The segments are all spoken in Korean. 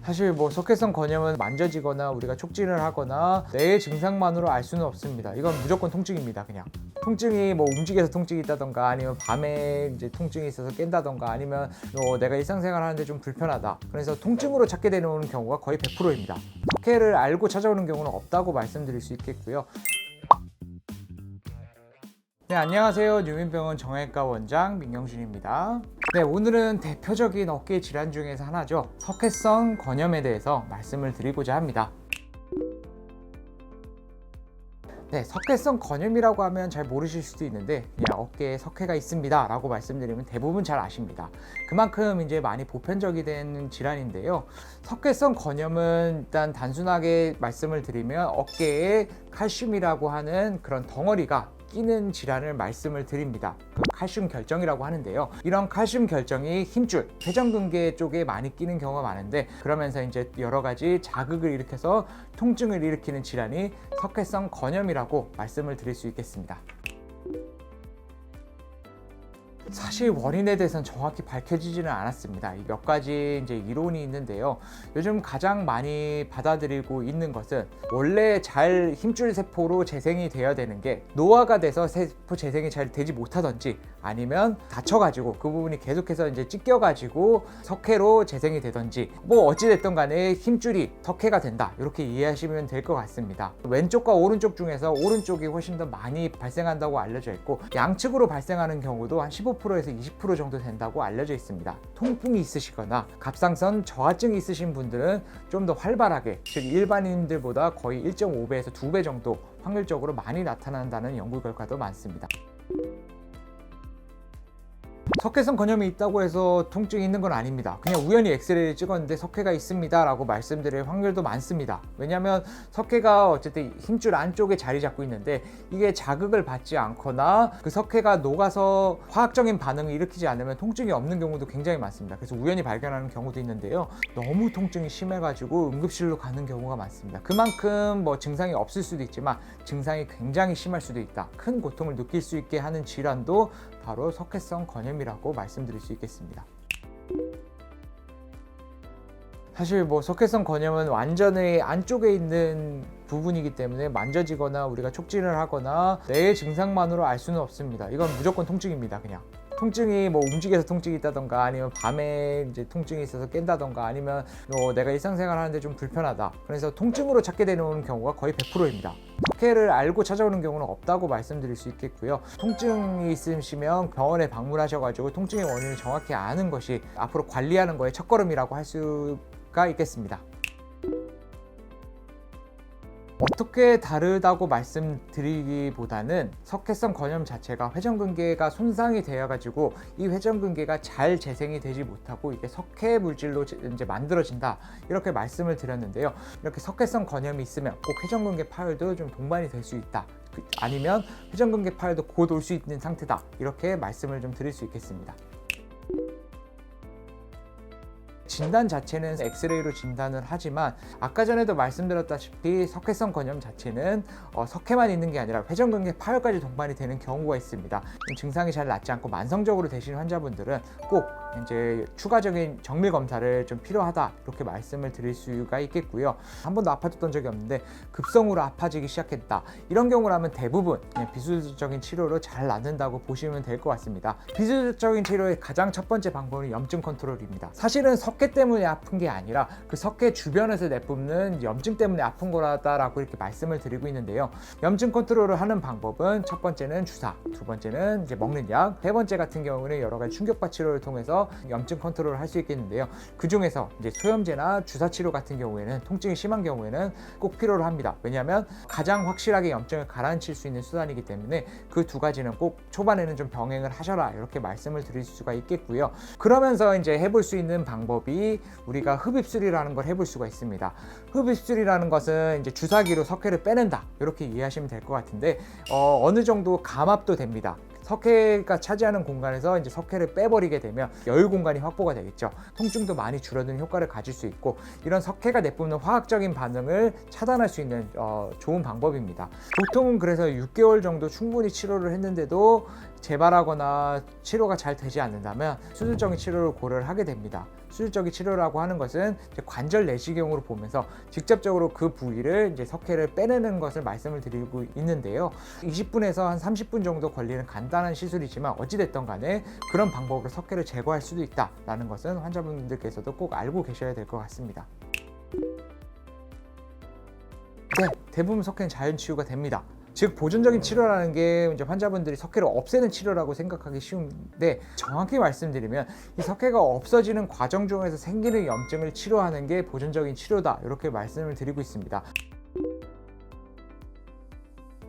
사실 뭐 석회성 건염은 만져지거나 우리가 촉진을 하거나 뇌의 증상만으로 알 수는 없습니다. 이건 무조건 통증입니다. 그냥 통증이 뭐 움직여서 통증이 있다던가 아니면 밤에 이제 통증이 있어서 깬다던가 아니면 내가 일상생활 하는데 좀 불편하다, 그래서 통증으로 찾게 되는 경우가 거의 100%입니다. 석회를 알고 찾아오는 경우는 없다고 말씀드릴 수 있겠고요. 네, 안녕하세요. 뉴민병원 정형외과 원장 민경준입니다. 네, 오늘은 대표적인 어깨 질환 중에서 하나죠. 석회성 건염에 대해서 말씀을 드리고자 합니다. 네, 석회성 건염이라고 하면 잘 모르실 수도 있는데 그냥 어깨에 석회가 있습니다 라고 말씀드리면 대부분 잘 아십니다. 그만큼 이제 많이 보편적이 된 질환인데요. 석회성 건염은 일단 단순하게 말씀을 드리면 어깨에 칼슘이라고 하는 그런 덩어리가 끼는 질환을 말씀을 드립니다. 그 칼슘 결정이라고 하는데요. 이런 칼슘 결정이 힘줄, 회전근개 쪽에 많이 끼는 경우가 많은데, 그러면서 이제 여러 가지 자극을 일으켜서 통증을 일으키는 질환이 석회성 건염이라고 말씀을 드릴 수 있겠습니다. 사실 원인에 대해서는 정확히 밝혀지지는 않았습니다. 몇 가지 이제 이론이 있는데요. 요즘 가장 많이 받아들이고 있는 것은 원래 잘 힘줄 세포로 재생이 되어야 되는 게 노화가 돼서 세포 재생이 잘 되지 못하던지 아니면 다쳐가지고 그 부분이 계속해서 이제 찢겨가지고 석회로 재생이 되던지 뭐 어찌됐든 간에 힘줄이 석회가 된다, 이렇게 이해하시면 될 것 같습니다. 왼쪽과 오른쪽 중에서 오른쪽이 훨씬 더 많이 발생한다고 알려져 있고 양측으로 발생하는 경우도 한 15%에서 20% 정도 된다고 알려져 있습니다. 통풍이 있으시거나 갑상선 저하증이 있으신 분들은 좀 더 활발하게, 즉 일반인들보다 거의 1.5배에서 2배 정도 확률적으로 많이 나타난다는 연구 결과도 많습니다. 석회성 건염이 있다고 해서 통증이 있는 건 아닙니다. 그냥 우연히 엑스레이를 찍었는데 석회가 있습니다 라고 말씀드릴 확률도 많습니다. 왜냐하면 석회가 어쨌든 힘줄 안쪽에 자리 잡고 있는데 이게 자극을 받지 않거나 그 석회가 녹아서 화학적인 반응을 일으키지 않으면 통증이 없는 경우도 굉장히 많습니다. 그래서 우연히 발견하는 경우도 있는데요. 너무 통증이 심해가지고 응급실로 가는 경우가 많습니다. 그만큼 뭐 증상이 없을 수도 있지만 증상이 굉장히 심할 수도 있다, 큰 고통을 느낄 수 있게 하는 질환도 바로 석회성 건염이라고 말씀드릴 수 있겠습니다. 사실 뭐 석회성 건염은 완전히 안쪽에 있는 부분이기 때문에 만져지거나 우리가 촉진을 하거나 뇌의 증상만으로 알 수는 없습니다. 이건 무조건 통증입니다. 그냥 통증이 뭐 움직여서 통증이 있다던가 아니면 밤에 이제 통증이 있어서 깬다던가 아니면 내가 일상생활 하는데 좀 불편하다, 그래서 통증으로 찾게 되는 경우가 거의 100%입니다. 석회를 알고 찾아오는 경우는 없다고 말씀드릴 수 있겠고요. 통증이 있으시면 병원에 방문하셔가지고 통증의 원인을 정확히 아는 것이 앞으로 관리하는 거의 첫걸음이라고 할 수가 있겠습니다. 어떻게 다르다고 말씀드리기보다는 석회성 건염 자체가 회전근개가 손상이 되어가지고 이 회전근개가 잘 재생이 되지 못하고 이게 석회 물질로 이제 만들어진다, 이렇게 말씀을 드렸는데요. 이렇게 석회성 건염이 있으면 꼭 회전근개 파열도 좀 동반이 될 수 있다, 아니면 회전근개 파열도 곧 올 수 있는 상태다, 이렇게 말씀을 좀 드릴 수 있겠습니다. 진단 자체는 엑스레이로 진단을 하지만 아까 전에도 말씀드렸다시피 석회성 건염 자체는 석회만 있는 게 아니라 회전근개 파열까지 동반이 되는 경우가 있습니다. 증상이 잘 낫지 않고 만성적으로 되시는 환자분들은 꼭 이제 추가적인 정밀 검사를 좀 필요하다, 이렇게 말씀을 드릴 수가 있겠고요. 한 번도 아파졌던 적이 없는데 급성으로 아파지기 시작했다, 이런 경우라면 대부분 비수술적인 치료로 잘 낫는다고 보시면 될 것 같습니다. 비수술적인 치료의 가장 첫 번째 방법은 염증 컨트롤입니다. 사실은 석회 때문에 아픈 게 아니라 그 석회 주변에서 내뿜는 염증 때문에 아픈 거라고 이렇게 말씀을 드리고 있는데요. 염증 컨트롤을 하는 방법은 첫 번째는 주사, 두 번째는 이제 먹는 약, 세 번째 같은 경우는 여러 가지 충격파 치료를 통해서 염증 컨트롤을 할 수 있겠는데요. 그 중에서 이제 소염제나 주사 치료 같은 경우에는 통증이 심한 경우에는 꼭 필요로 합니다. 왜냐하면 가장 확실하게 염증을 가라앉힐 수 있는 수단이기 때문에 그 두 가지는 꼭 초반에는 좀 병행을 하셔라, 이렇게 말씀을 드릴 수가 있겠고요. 그러면서 이제 해볼 수 있는 방법이 우리가 흡입술이라는 걸 해볼 수가 있습니다. 흡입술이라는 것은 이제 주사기로 석회를 빼낸다, 이렇게 이해하시면 될 것 같은데 어느 정도 감압도 됩니다. 석회가 차지하는 공간에서 이제 석회를 빼버리게 되면 여유 공간이 확보가 되겠죠. 통증도 많이 줄어드는 효과를 가질 수 있고, 이런 석회가 내뿜는 화학적인 반응을 차단할 수 있는 좋은 방법입니다. 보통은 그래서 6개월 정도 충분히 치료를 했는데도 재발하거나 치료가 잘 되지 않는다면 수술적인 치료를 고려를 하게 됩니다. 수술적인 치료라고 하는 것은 이제 관절 내시경으로 보면서 직접적으로 그 부위를 이제 석회를 빼내는 것을 말씀을 드리고 있는데요. 20분에서 한 30분 정도 걸리는 간단한 시술이지만 어찌됐든 간에 그런 방법으로 석회를 제거할 수도 있다라는 것은 환자분들께서도 꼭 알고 계셔야 될 것 같습니다. 네, 대부분 석회는 자연 치유가 됩니다. 즉 보존적인 치료라는 게 이제 환자분들이 석회를 없애는 치료라고 생각하기 쉬운데, 정확히 말씀드리면 이 석회가 없어지는 과정 중에서 생기는 염증을 치료하는 게 보존적인 치료다, 이렇게 말씀을 드리고 있습니다.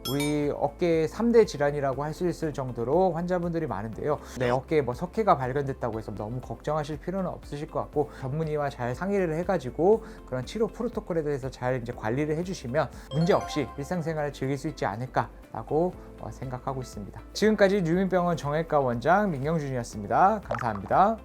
우리 어깨의 3대 질환이라고 할 수 있을 정도로 환자분들이 많은데요. 내 어깨에 뭐 석회가 발견됐다고 해서 너무 걱정하실 필요는 없으실 것 같고, 전문의와 잘 상의를 해가지고 그런 치료 프로토콜에 대해서 잘 이제 관리를 해주시면 문제없이 일상생활을 즐길 수 있지 않을까라고 생각하고 있습니다. 지금까지 유민병원 정형외과 원장 민경준이었습니다. 감사합니다.